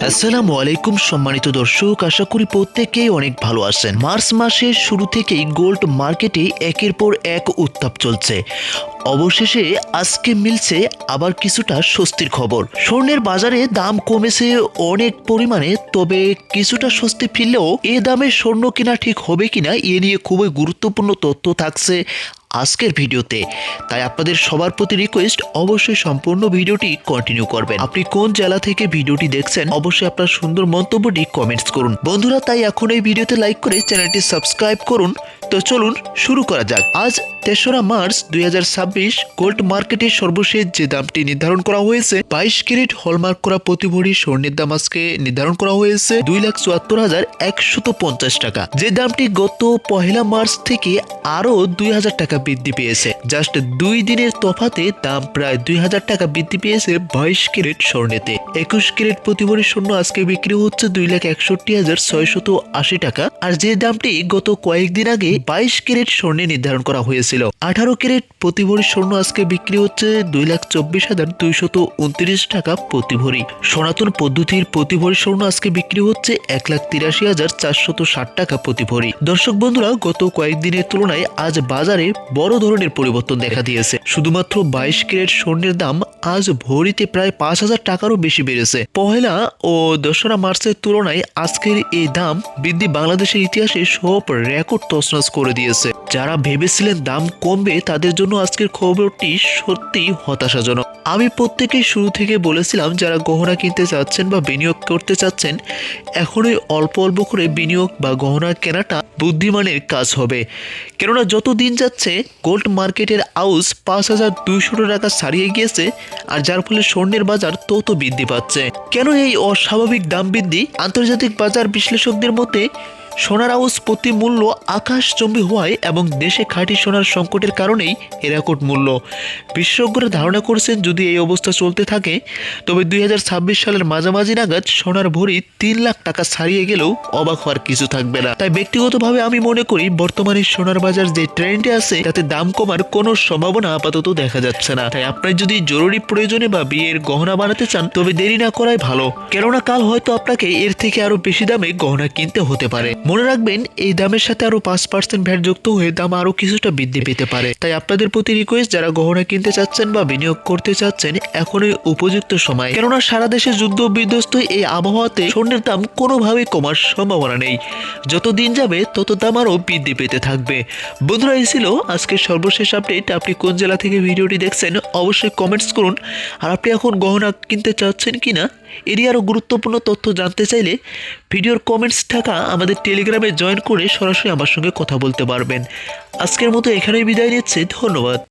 আসসালামু আলাইকুম সম্মানিত দর্শক, আশা করি প্রত্যেকেই অনেক ভালো আছেন। মার্চ মাসের শুরু থেকেই গোল্ড মার্কেটে একের পর এক উত্তাপ চলছে। অবশেষে আজকে মিলছে আবার কিছুটা স্বস্তির খবর। স্বর্ণের বাজারে দাম কমেছে অনেক পরিমাণে, তবে কিছুটা স্বস্তি ফিরলেও এ দামে স্বর্ণ কেনা ঠিক হবে কিনা এ নিয়ে খুবই গুরুত্বপূর্ণ তথ্য থাকছে আজকের ভিডিওতে। তাই আপনাদের সবার প্রতি রিকোয়েস্ট, অবশ্যই সম্পূর্ণ ভিডিওটি কন্টিনিউ করবেন। আপনি কোন জেলা থেকে ভিডিওটি দেখছেন অবশ্যই আপনার সুন্দর মন্তব্যটি কমেন্টস করুন। বন্ধুরা, তাই এখন এই ভিডিওতে লাইক করে চ্যানেলটি সাবস্ক্রাইব করুন। তো চলুন শুরু করা যাক। আজ ৩রা মার্চ ২০২৬ গোল্ড মার্কেটের সর্বশেষ যে দামটি নির্ধারণ করা হয়েছে, ২২ ক্যারেট হলমার্ক করা প্রতি ভরি স্বর্ণের দাম আজকে নির্ধারণ করা হয়েছে ২,৭৪,১৫০ টাকা। যে দামটি গত ১লা মার্চ থেকে আরো ২,০০০ টাকা বৃদ্ধি পেয়েছে। জাস্ট ২ দিনের তফাতে দাম প্রায় ২,০০০ টাকা বৃদ্ধি পেয়েছে ২২ ক্যারেট স্বর্ণেতে। ২১ ক্যারেট প্রতি ভরি স্বর্ণ আজকে বিক্রি হচ্ছে ২,৬১,৬৮০ টাকা। আর যে দামটি গত কয়েকদিন আগে ২২ ক্যারেট স্বর্ণে নির্ধারণ করা হয়েছিল, ১৮ ক্যারেট প্রতি ভরি স্বর্ণ আজকে বিক্রি হচ্ছে ২,২৪,২২৯ টাকা প্রতি ভরি। সনাতন পদ্ধতির প্রতি ভরি স্বর্ণ আজকে বিক্রি হচ্ছে ১,৮৩,৪৬০ টাকা প্রতি ভরি। দর্শক বন্ধুরা, গত কয়েকদিনের তুলনায় আজ বাজারে বড় ধরনের পরিবর্তন দেখা দিয়েছে। শুধুমাত্র ২২ ক্যারেট স্বর্ণের দাম আজ ভরিতে প্রায় ৫,০০০ টাকারও বেশি বেড়েছে। ১লা ও ২রা মার্চের তুলনায় আজকের এই দাম বৃদ্ধি বাংলাদেশের ইতিহাসে সব রেকর্ড তছনছ করে দিয়েছে। যারা ভেবেছিলেন দাম কমবে তাদের জন্য আজকের খবরটি সত্যি হতাশাজনক। আমি প্রত্যেকেই শুরু থেকে বলেছিলাম, যারা গহনা কিনতে চাচ্ছেন বা বিনিয়োগ করতে চাচ্ছেন, এখনই অল্প অল্প করে বিনিয়োগ বা গহনা কেনাটা বুদ্ধিমানের কাজ হবে। কেননা যত দিন যাচ্ছে গোল্ড মার্কেটের আউস ৫,২০০ টাকা ছাড়িয়ে গিয়েছে, আর যার ফলে স্বর্ণের বাজার তত বৃদ্ধি পাচ্ছে। কেন এই অস্বাভাবিক দাম বৃদ্ধি? আন্তর্জাতিক বাজার বিশ্লেষকদের মতে সোনার আউস প্রতি মূল্য আকাশচুম্বী হওয়ায় এবং দেশে খাঁটি সোনার সংকটের কারণেই এ রেকর্ড মূল্য। বিশেষজ্ঞরা ধারণা করছেন, যদি এই অবস্থা চলতে থাকে তবে ২০২৬ সালের মাঝামাঝি নাগাদ সোনার ভরি ৩ লাখ টাকা ছাড়িয়ে গেলেও অবাক হওয়ার কিছু থাকবে না। তাই ব্যক্তিগতভাবে আমি মনে করি বর্তমানে সোনার বাজার যে ট্রেন্ডে আছে তাতে দাম কমার কোনো সম্ভাবনা আপাতত দেখা যাচ্ছে না। তাই আপনার যদি জরুরি প্রয়োজনে বা বিয়ের গহনা বানাতে চান তবে দেরি না করাই ভালো, কেননা কাল হয়তো আপনাকে এর থেকে আরো বেশি দামে গহনা কিনতে হতে পারে। মনে রাখবেন, এই দামের সাথে আরো ৫% ভ্যাট যুক্ত হয়ে দাম আরো কিছুটা বৃদ্ধি পেতে পারে। তাই আপনাদের প্রতি রিকোয়েস্ট, যারা গহনা কিনতে চাচ্ছেন বা বিনিয়োগ করতে চাচ্ছেন, এখনই উপযুক্ত সময়। কেননা সারা দেশে যুদ্ধ বিধ্বস্ত এই আবহাওয়াতে স্বর্ণের দাম কোনোভাবেই কমার সম্ভাবনা নেই। যত দিন যাবে তত দাম আরো বৃদ্ধি পেতে থাকবে। বন্ধুরা, এই ছিল আজকের সর্বশেষ আপডেট। আপনি কোন জেলা থেকে ভিডিওটি দেখছেন অবশ্যই কমেন্টস করুন। আর আপনি এখন গহনা কিনতে চাচ্ছেন কিনা এরই আরও গুরুত্বপূর্ণ তথ্য জানতে চাইলে ভিডিওর কমেন্টস থাকা আমাদের টেলিগ্রামে জয়েন করে সরাসরি আমার সঙ্গে কথা বলতে পারবেন। আজকের মতো এখানেই বিদায় নিচ্ছে। ধন্যবাদ।